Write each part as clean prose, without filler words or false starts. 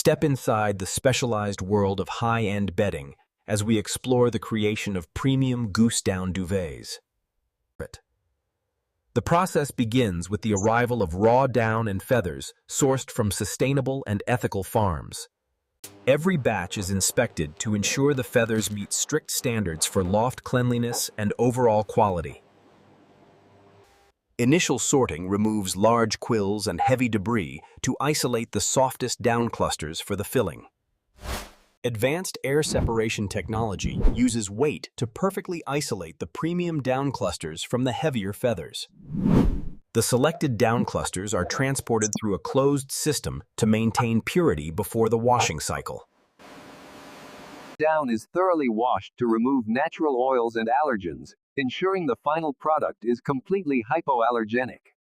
Step inside the specialized world of high-end bedding as we explore the creation of premium Goose down duvets. The process begins with the arrival of raw down and feathers sourced from sustainable and ethical farms. Every batch is inspected to ensure the feathers meet strict standards for loft cleanliness and overall quality. Initial sorting removes large quills and heavy debris to isolate the softest down clusters for the filling. Advanced air separation technology uses weight to perfectly isolate the premium down clusters from the heavier feathers. The selected down clusters are transported through a closed system to maintain purity before the washing cycle. Down is thoroughly washed to remove natural oils and allergens, ensuring the final product is completely hypoallergenic.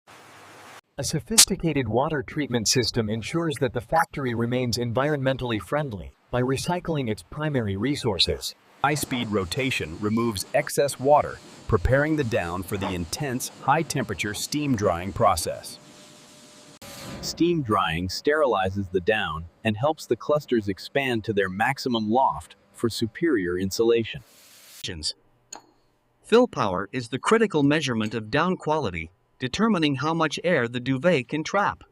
A sophisticated water treatment system ensures that the factory remains environmentally friendly by recycling its primary resources. High-speed rotation removes excess water, preparing the down for the intense, high-temperature steam drying process. Steam drying sterilizes the down and helps the clusters expand to their maximum loft for superior insulation. Fill power is the critical measurement of down quality, determining how much air the duvet can trap.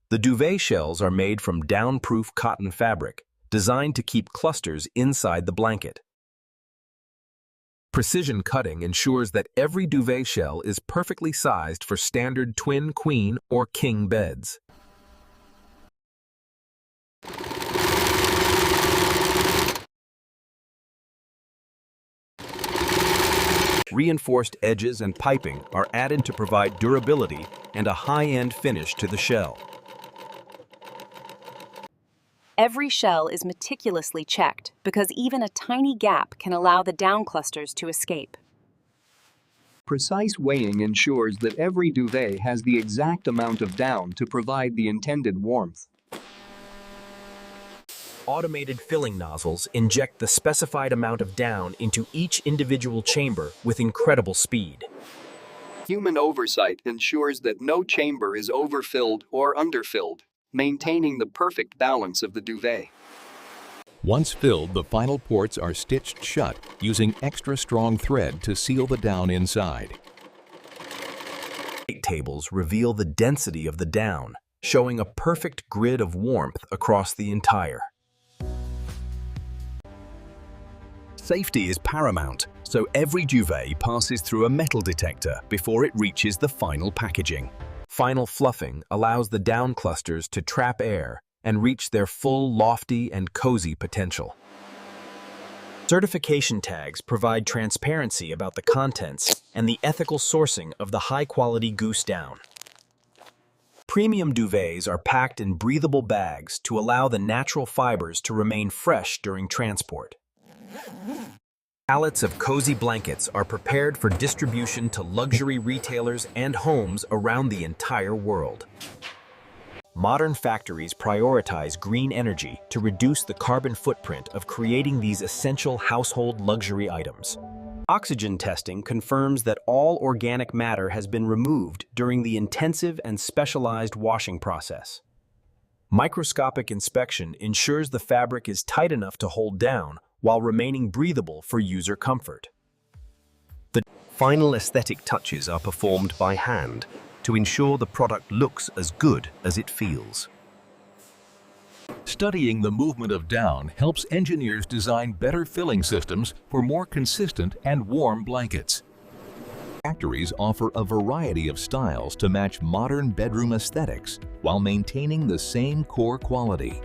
The duvet shells are made from down-proof cotton fabric, designed to keep clusters inside the blanket. Precision cutting ensures that every duvet shell is perfectly sized for standard twin, queen, or king beds. Reinforced edges and piping are added to provide durability and a high-end finish to the shell. Every shell is meticulously checked because even a tiny gap can allow the down clusters to escape. Precise weighing ensures that every duvet has the exact amount of down to provide the intended warmth. Automated filling nozzles inject the specified amount of down into each individual chamber with incredible speed. Human oversight ensures that no chamber is overfilled or underfilled, maintaining the perfect balance of the duvet. Once filled, the final ports are stitched shut using extra strong thread to seal the down inside. Weight tables reveal the density of the down, showing a perfect grid of warmth across the entire. Safety is paramount, so every duvet passes through a metal detector before it reaches the final packaging. Final fluffing allows the down clusters to trap air and reach their full lofty and cozy potential. Certification tags provide transparency about the contents and the ethical sourcing of the high-quality Goose down. Premium duvets are packed in breathable bags to allow the natural fibers to remain fresh during transport. Pallets of cozy blankets are prepared for distribution to luxury retailers and homes around the entire world. Modern factories prioritize green energy to reduce the carbon footprint of creating these essential household luxury items. Oxygen testing confirms that all organic matter has been removed during the intensive and specialized washing process. Microscopic inspection ensures the fabric is tight enough to hold down while remaining breathable for user comfort. The final aesthetic touches are performed by hand to ensure the product looks as good as it feels. Studying the movement of down helps engineers design better filling systems for more consistent and warm blankets. Factories offer a variety of styles to match modern bedroom aesthetics while maintaining the same core quality.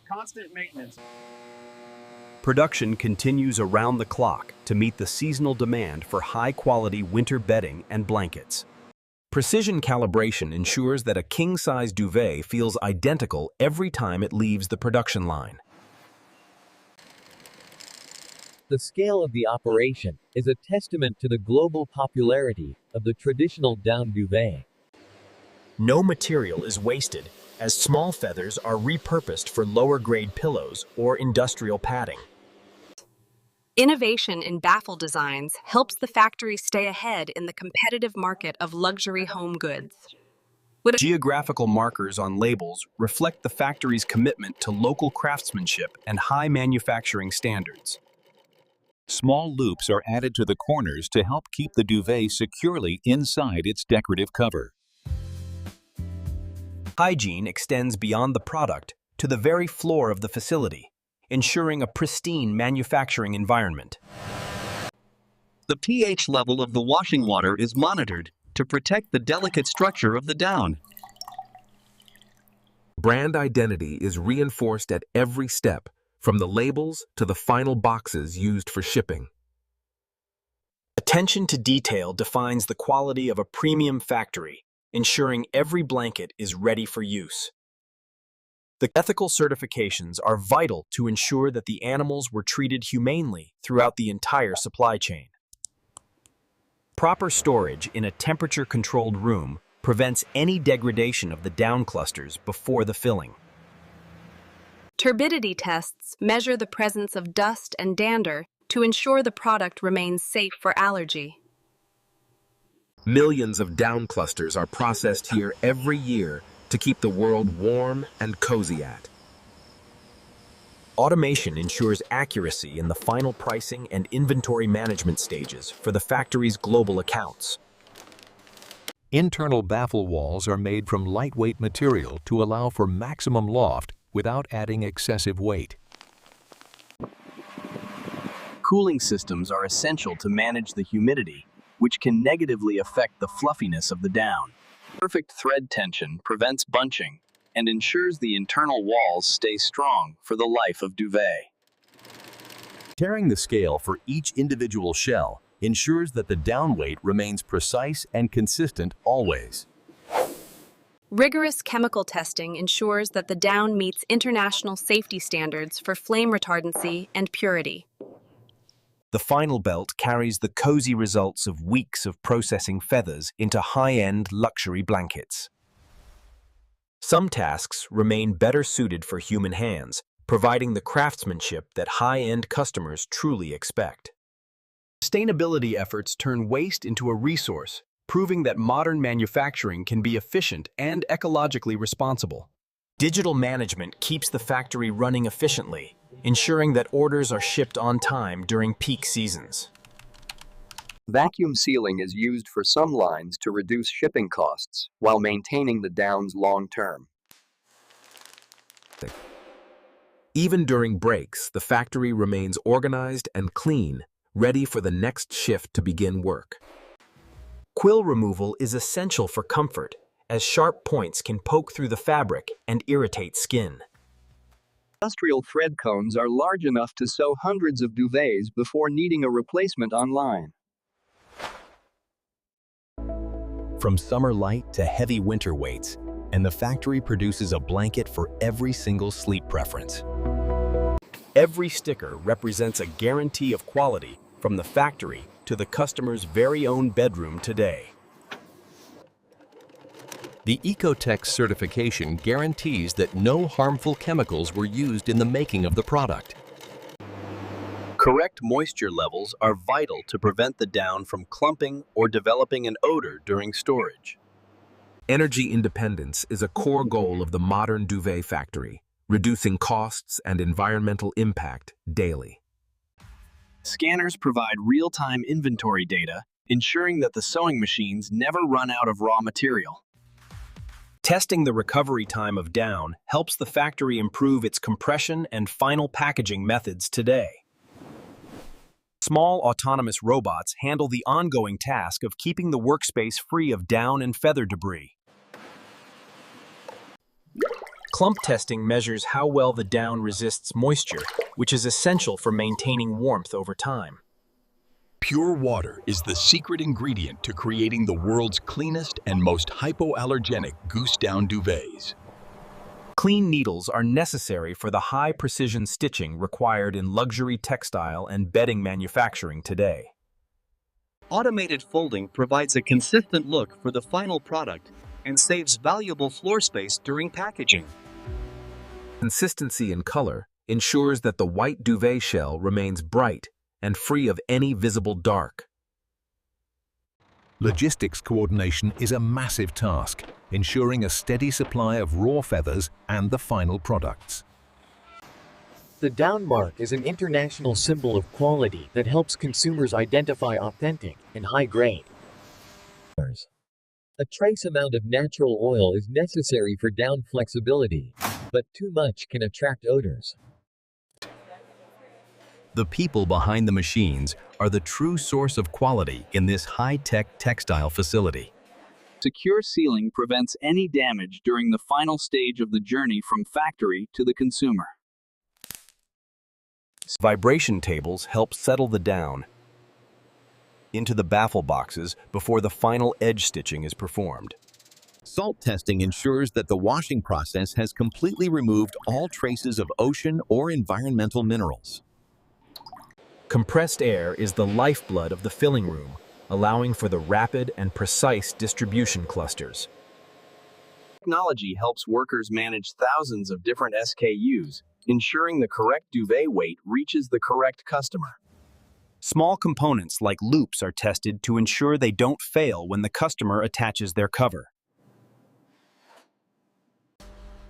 Constant maintenance. Production continues around the clock to meet the seasonal demand for high-quality winter bedding and blankets. Precision calibration ensures that a king-size duvet feels identical every time it leaves the production line. The scale of the operation is a testament to the global popularity of the traditional down duvet. No material is wasted, as small feathers are repurposed for lower-grade pillows or industrial padding. Innovation in baffle designs helps the factory stay ahead in the competitive market of luxury home goods. Geographical markers on labels reflect the factory's commitment to local craftsmanship and high manufacturing standards. Small loops are added to the corners to help keep the duvet securely inside its decorative cover. Hygiene extends beyond the product to the very floor of the facility, ensuring a pristine manufacturing environment. The pH level of the washing water is monitored to protect the delicate structure of the down. Brand identity is reinforced at every step, from the labels to the final boxes used for shipping. Attention to detail defines the quality of a premium factory, ensuring every blanket is ready for use. The ethical certifications are vital to ensure that the animals were treated humanely throughout the entire supply chain. Proper storage in a temperature-controlled room prevents any degradation of the down clusters before the filling. Turbidity tests measure the presence of dust and dander to ensure the product remains safe for allergy. Millions of down clusters are processed here every year to keep the world warm and cozy at. Automation ensures accuracy in the final pricing and inventory management stages for the factory's global accounts. Internal baffle walls are made from lightweight material to allow for maximum loft without adding excessive weight. Cooling systems are essential to manage the humidity, which can negatively affect the fluffiness of the down. Perfect thread tension prevents bunching and ensures the internal walls stay strong for the life of duvet. Carrying the scale for each individual shell ensures that the down weight remains precise and consistent always. Rigorous chemical testing ensures that the down meets international safety standards for flame retardancy and purity. The final belt carries the cozy results of weeks of processing feathers into high-end luxury blankets. Some tasks remain better suited for human hands, providing the craftsmanship that high-end customers truly expect. Sustainability efforts turn waste into a resource, proving that modern manufacturing can be efficient and ecologically responsible. Digital management keeps the factory running efficiently, ensuring that orders are shipped on time during peak seasons. Vacuum sealing is used for some lines to reduce shipping costs while maintaining the downs long term. Even during breaks, the factory remains organized and clean, ready for the next shift to begin work. Quill removal is essential for comfort, as sharp points can poke through the fabric and irritate skin. Industrial thread cones are large enough to sew hundreds of duvets before needing a replacement online. From summer light to heavy winter weights, and the factory produces a blanket for every single sleep preference. Every sticker represents a guarantee of quality from the factory to the customer's very own bedroom today. The Ecotex certification guarantees that no harmful chemicals were used in the making of the product. Correct moisture levels are vital to prevent the down from clumping or developing an odor during storage. Energy independence is a core goal of the modern duvet factory, reducing costs and environmental impact daily. Scanners provide real-time inventory data, ensuring that the sewing machines never run out of raw material. Testing the recovery time of down helps the factory improve its compression and final packaging methods today. Small autonomous robots handle the ongoing task of keeping the workspace free of down and feather debris. Clump testing measures how well the down resists moisture, which is essential for maintaining warmth over time. Pure water is the secret ingredient to creating the world's cleanest and most hypoallergenic Goose down duvets. Clean needles are necessary for the high-precision stitching required in luxury textile and bedding manufacturing today. Automated folding provides a consistent look for the final product and saves valuable floor space during packaging. Consistency in color ensures that the white duvet shell remains bright and free of any visible dark. Logistics coordination is a massive task, ensuring a steady supply of raw feathers and the final products. The down mark is an international symbol of quality that helps consumers identify authentic and high-grade. A trace amount of natural oil is necessary for down flexibility, but too much can attract odors. The people behind the machines are the true source of quality in this high-tech textile facility. Secure sealing prevents any damage during the final stage of the journey from factory to the consumer. Vibration tables help settle the down into the baffle boxes before the final edge stitching is performed. Salt testing ensures that the washing process has completely removed all traces of ocean or environmental minerals. Compressed air is the lifeblood of the filling room, allowing for the rapid and precise distribution clusters. Technology helps workers manage thousands of different SKUs, ensuring the correct duvet weight reaches the correct customer. Small components like loops are tested to ensure they don't fail when the customer attaches their cover.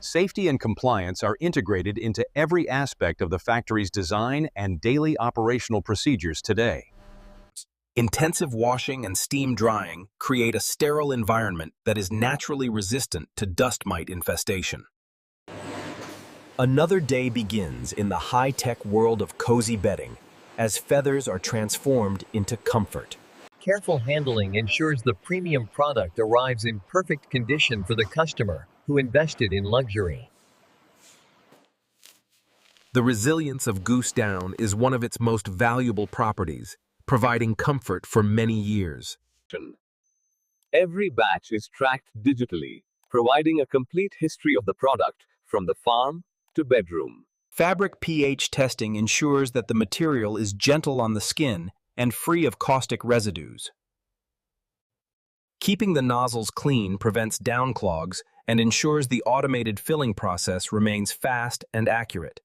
Safety and compliance are integrated into every aspect of the factory's design and daily operational procedures today. Intensive washing and steam drying create a sterile environment that is naturally resistant to dust mite infestation. Another day begins in the high-tech world of cozy bedding, as feathers are transformed into comfort. Careful handling ensures the premium product arrives in perfect condition for the customer who invested in luxury. The resilience of Goose down is one of its most valuable properties, providing comfort for many years. Every batch is tracked digitally, providing a complete history of the product from the farm to bedroom. Fabric pH testing ensures that the material is gentle on the skin and free of caustic residues. Keeping the nozzles clean prevents down clogs and ensures the automated filling process remains fast and accurate.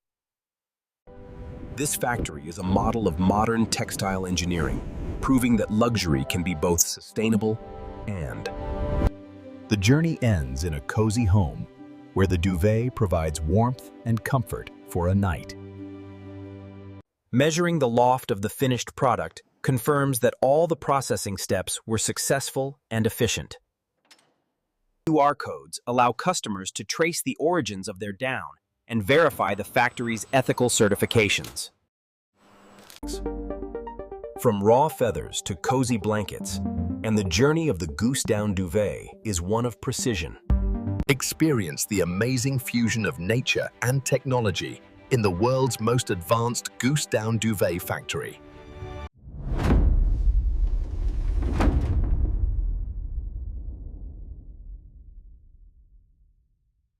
This factory is a model of modern textile engineering, proving that luxury can be both sustainable and. The journey ends in a cozy home, where the duvet provides warmth and comfort for a night. Measuring the loft of the finished product confirms that all the processing steps were successful and efficient. QR codes allow customers to trace the origins of their down and verify the factory's ethical certifications. From raw feathers to cozy blankets, and the journey of the Goose down duvet is one of precision. Experience the amazing fusion of nature and technology in the world's most advanced Goose down duvet factory.